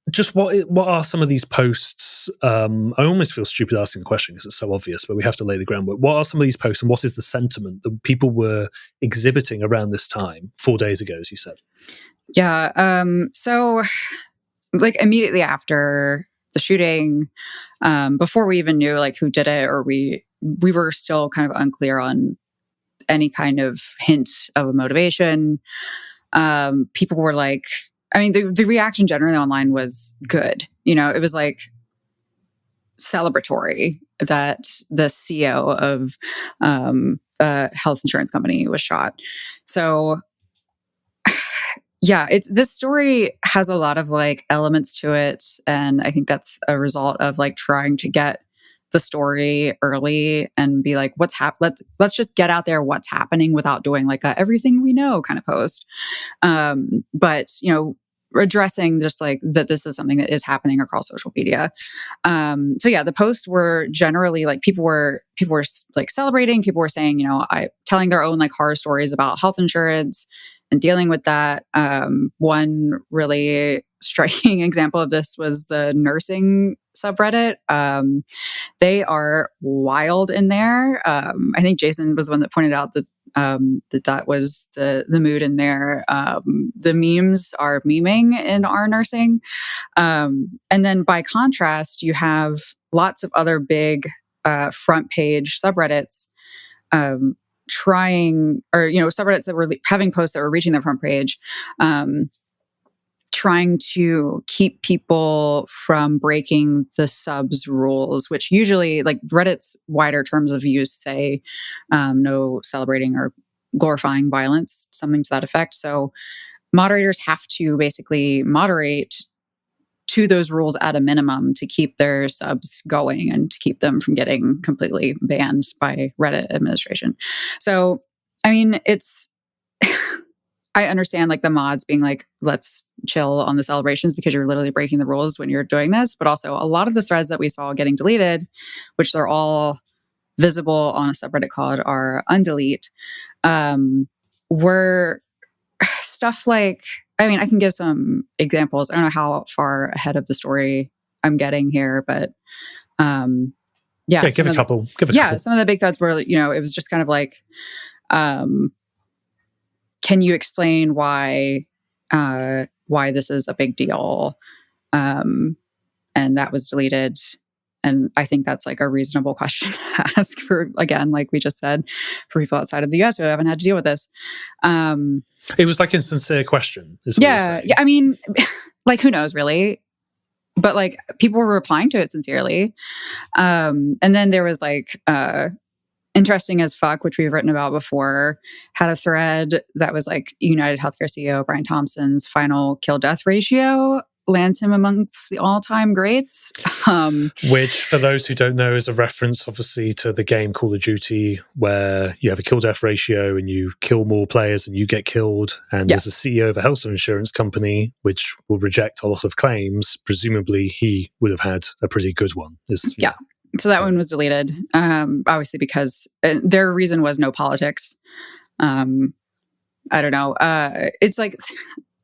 Just what are some of these posts? I almost feel stupid asking the question because it's so obvious, but we have to lay the groundwork. What are some of these posts, and what is the sentiment that people were exhibiting around this time 4 days ago, as you said? Yeah. So, like immediately after the shooting, before we even knew like who did it, or we were still kind of unclear on any kind of hint of a motivation. People were like, I mean, the reaction generally online was good. You know, it was like celebratory that the CEO of a health insurance company was shot. So yeah, this story has a lot of like elements to it. And I think that's a result of like trying to get the story early and be like, what's let's just get out there what's happening without doing like a everything we know kind of post. But you know, addressing just like that this is something that is happening across social media. So yeah, the posts were generally like people were like celebrating. People were saying, you know, telling their own like horror stories about health insurance and dealing with that. One really striking example of this was the nursing subreddit. They are wild in there. I think Jason was the one that pointed out that that was the mood in there. The memes are memeing in our nursing. And then by contrast, you have lots of other big front page subreddits trying, or, you know, subreddits that were having posts that were reaching their front page, trying to keep people from breaking the subs rules, which usually, like Reddit's wider terms of use say no celebrating or glorifying violence, something to that effect. So moderators have to basically moderate to those rules at a minimum to keep their subs going and to keep them from getting completely banned by Reddit administration. So, I mean, it's, I understand like the mods being like, let's chill on the celebrations because you're literally breaking the rules when you're doing this. But also a lot of the threads that we saw getting deleted, which they're all visible on a subreddit called our undelete, were stuff like, I mean, I can give some examples. I don't know how far ahead of the story I'm getting here, but yeah. Okay, give a couple. Some of the big threads were, you know, it was just kind of like, can you explain why this is a big deal? And that was deleted. And I think that's like a reasonable question to ask for, again, like we just said, for people outside of the US who haven't had to deal with this. It was like a sincere question, is what you're saying. Yeah. I mean, like, who knows, really? But like, people were replying to it sincerely. And then there was like, Interesting as Fuck, which we've written about before, had a thread that was like UnitedHealthcare CEO Brian Thompson's final kill-death ratio lands him amongst the all-time greats. Which, for those who don't know, is a reference, obviously, to the game Call of Duty, where you have a kill-death ratio and you kill more players and you get killed. And there's a CEO of a health insurance company which will reject a lot of claims. Presumably, he would have had a pretty good one. So that one was deleted, obviously, because their reason was no politics. I don't know. It's like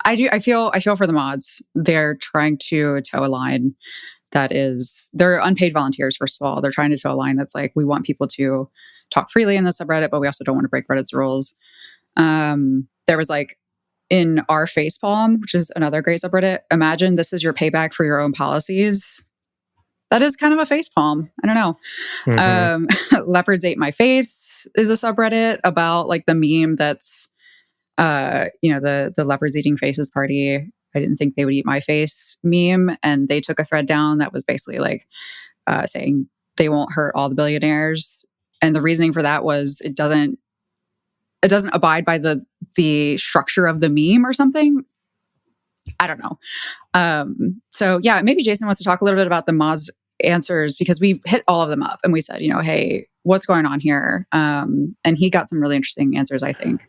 I feel for the mods. They're trying to toe a line that is, they're unpaid volunteers. First of all, they're trying to toe a line that's like, we want people to talk freely in the subreddit, but we also don't want to break Reddit's rules. There was like in our facepalm, which is another great subreddit. Imagine this is your payback for your own policies. That is kind of a facepalm. I don't know. Mm-hmm. Leopards Ate My Face is a subreddit about like the meme that's, the leopards eating faces party. I didn't think they would eat my face meme. And they took a thread down that was basically like saying they won't hurt all the billionaires. And the reasoning for that was it doesn't it doesn't abide by the structure of the meme or something. I don't know. So yeah, maybe Jason wants to talk a little bit about the mods answers, because we hit all of them up and we said, hey, what's going on here? And he got some really interesting answers, I think.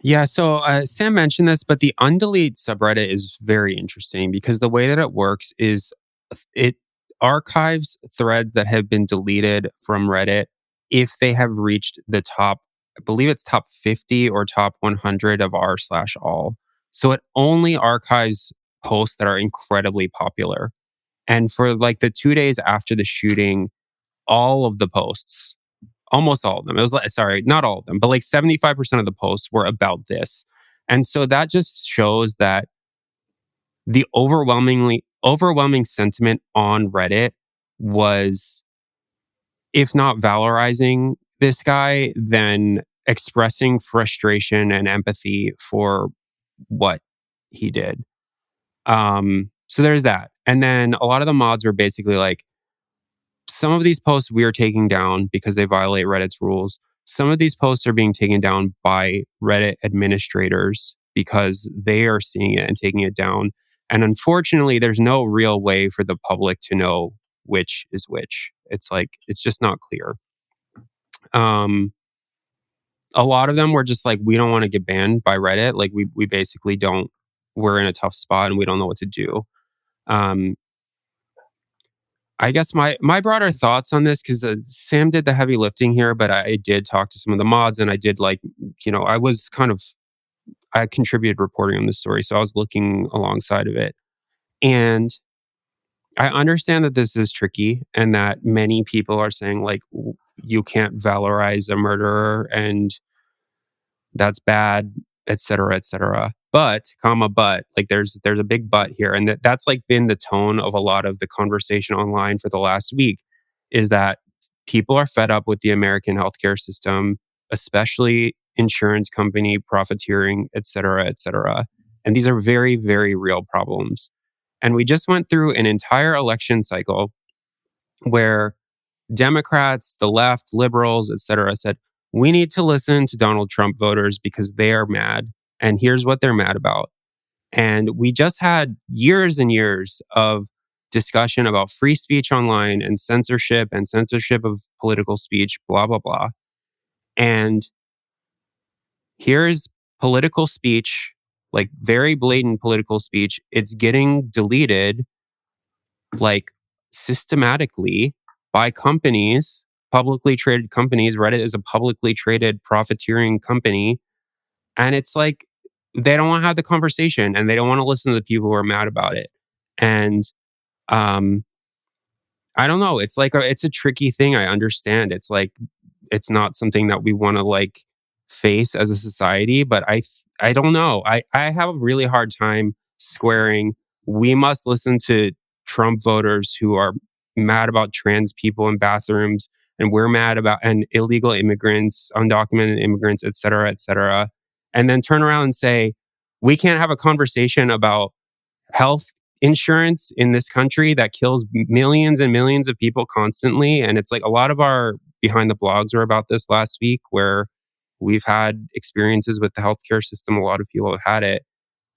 Yeah, so Sam mentioned this, but the undelete subreddit is very interesting because the way that it works is it archives threads that have been deleted from Reddit if they have reached the top, I believe it's top 50 or top 100 of r/all. So it only archives posts that are incredibly popular. And for like the 2 days after the shooting, all of the posts, almost all of them, it was like, sorry, not all of them, but like 75% of the posts were about this. And so that just shows that the overwhelming sentiment on Reddit was, if not valorizing this guy, then expressing frustration and empathy for what he did. So there's that. And then a lot of the mods were basically like, some of these posts we are taking down because they violate Reddit's rules. Some of these posts are being taken down by Reddit administrators because they are seeing it and taking it down. And unfortunately, there's no real way for the public to know which is which. It's like, it's just not clear. A lot of them were just like, we don't want to get banned by Reddit. Like we basically don't, we're in a tough spot and we don't know what to do. I guess my broader thoughts on this, because Sam did the heavy lifting here, but I did talk to some of the mods and I did I contributed reporting on this story. So I was looking alongside of it. And I understand that this is tricky and that many people are saying like, you can't valorize a murderer and that's bad, et cetera, et cetera. But, like there's a big but here. And that's like been the tone of a lot of the conversation online for the last week, is that people are fed up with the American healthcare system, especially insurance company profiteering, et cetera, et cetera. And these are very, very real problems. And we just went through an entire election cycle where Democrats, the left, liberals, et cetera, said, we need to listen to Donald Trump voters because they are mad. And here's what they're mad about. And we just had years and years of discussion about free speech online and censorship of political speech, blah, blah, blah. And here's political speech, like very blatant political speech. It's getting deleted like systematically by companies, publicly traded companies. Reddit is a publicly traded profiteering company. And it's like, they don't want to have the conversation and they don't want to listen to the people who are mad about it. And I don't know. It's like, it's a tricky thing. I understand. It's like, it's not something that we want to like face as a society, but I don't know. I have a really hard time squaring. We must listen to Trump voters who are mad about trans people in bathrooms, and we're mad about and illegal immigrants, undocumented immigrants, et cetera, and then turn around and say, we can't have a conversation about health insurance in this country that kills millions and millions of people constantly. And it's like, a lot of our behind the blogs were about this last week, where we've had experiences with the healthcare system. A lot of people have had it.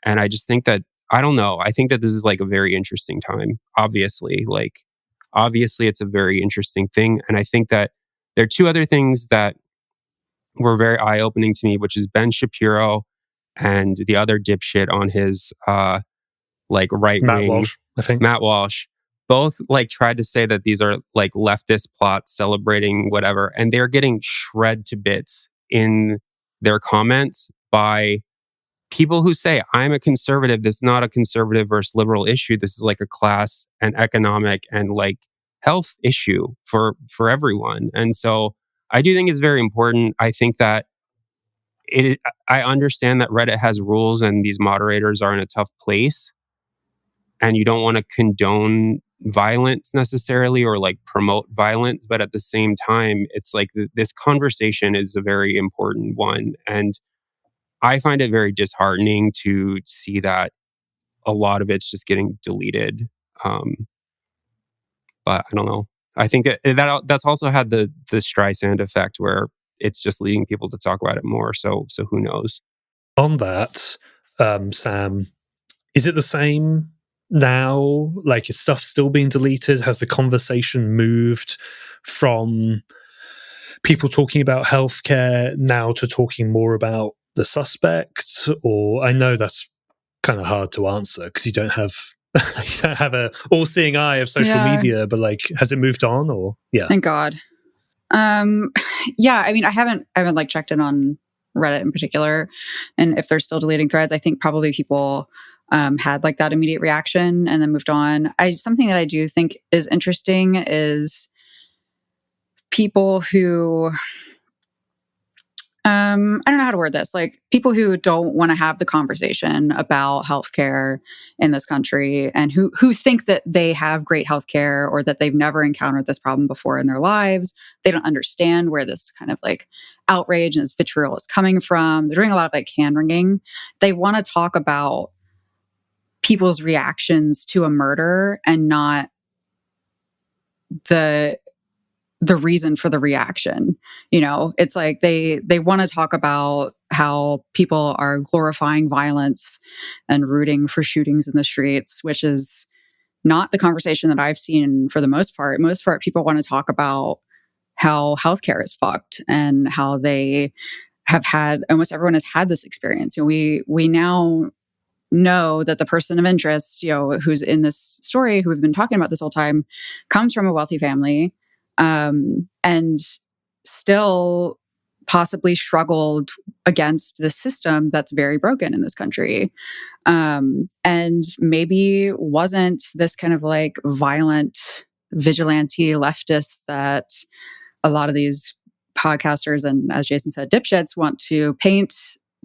And I just think that, I don't know. I think that this is like a very interesting time. Obviously, it's a very interesting thing. And I think that there are two other things that were very eye-opening to me, which is Ben Shapiro and the other dipshit on his like right wing, Matt Walsh, both like tried to say that these are like leftist plots celebrating whatever, and they're getting shred to bits in their comments by people who say, I'm a conservative. This is not a conservative versus liberal issue. This is like a class and economic and like health issue for everyone. And so I do think it's very important. I think that I understand that Reddit has rules and these moderators are in a tough place, and you don't want to condone violence necessarily or like promote violence. But at the same time, it's like this conversation is a very important one. And I find it very disheartening to see that a lot of it's just getting deleted. But I don't know. I think that's also had the Streisand effect, where it's just leading people to talk about it more. So who knows? On that, Sam, is it the same now? Like, is stuff still being deleted? Has the conversation moved from people talking about healthcare now to talking more about the suspect? Or I know that's kind of hard to answer because you don't have a all-seeing eye of social media, but like, has it moved on? Or Thank God. Yeah, I mean, I haven't like checked in on Reddit in particular, and if they're still deleting threads, I think probably people had like that immediate reaction and then moved on. Something that I do think is interesting is people who I don't know how to word this, like people who don't want to have the conversation about healthcare in this country and who think that they have great healthcare or that they've never encountered this problem before in their lives. They don't understand where this kind of like outrage and this vitriol is coming from. They're doing a lot of like hand wringing. They want to talk about people's reactions to a murder and not the reason for the reaction. You know, it's like they want to talk about how people are glorifying violence and rooting for shootings in the streets, which is not the conversation that I've seen for the most part. Most part, people want to talk about how healthcare is fucked and how they have had, almost everyone has had this experience. You know, we now know that the person of interest, you know, who's in this story, who we've been talking about this whole time, comes from a wealthy family, and still possibly struggled against the system that's very broken in this country. And maybe wasn't this kind of like violent vigilante leftist that a lot of these podcasters and, as Jason said, dipshits want to paint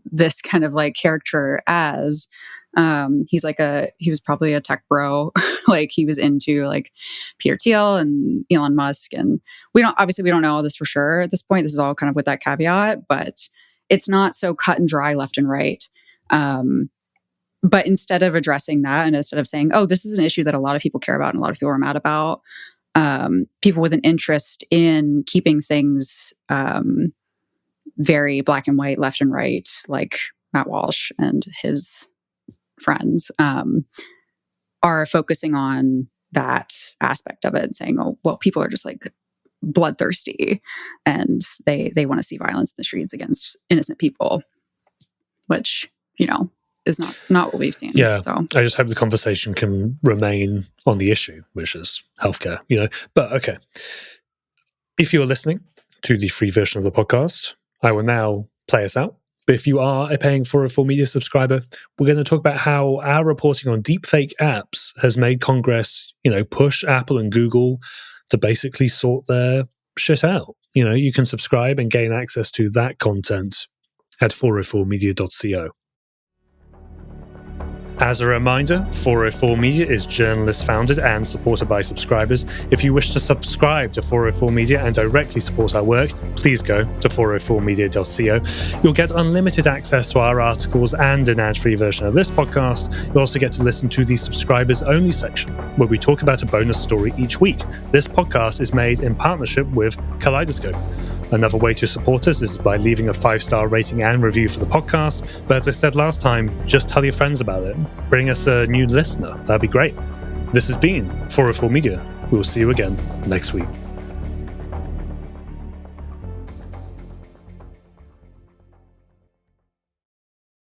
this kind of like character as. He was probably a tech bro. Like he was into like Peter Thiel and Elon Musk. And we don't know all this for sure at this point. This is all kind of with that caveat, but it's not so cut and dry left and right. But instead of addressing that and instead of saying, oh, this is an issue that a lot of people care about and a lot of people are mad about, people with an interest in keeping things very black and white, left and right, like Matt Walsh and his friends, are focusing on that aspect of it and saying, oh, well, people are just like bloodthirsty and they want to see violence in the streets against innocent people, which, you know, is not what we've seen. Yeah. So I just hope the conversation can remain on the issue, which is healthcare, you know. But okay. If you're listening to the free version of the podcast, I will now play us out. But if you are a paying 404 Media subscriber, we're going to talk about how our reporting on deepfake apps has made Congress, you know, push Apple and Google to basically sort their shit out. You know, you can subscribe and gain access to that content at 404media.co. As a reminder, 404 Media is journalist-founded and supported by subscribers. If you wish to subscribe to 404 Media and directly support our work, please go to 404media.co. You'll get unlimited access to our articles and an ad-free version of this podcast. You'll also get to listen to the subscribers-only section, where we talk about a bonus story each week. This podcast is made in partnership with Kaleidoscope. Another way to support us is by leaving a 5-star rating and review for the podcast. But as I said last time, just tell your friends about it. Bring us a new listener. That'd be great. This has been 404 Media. We will see you again next week.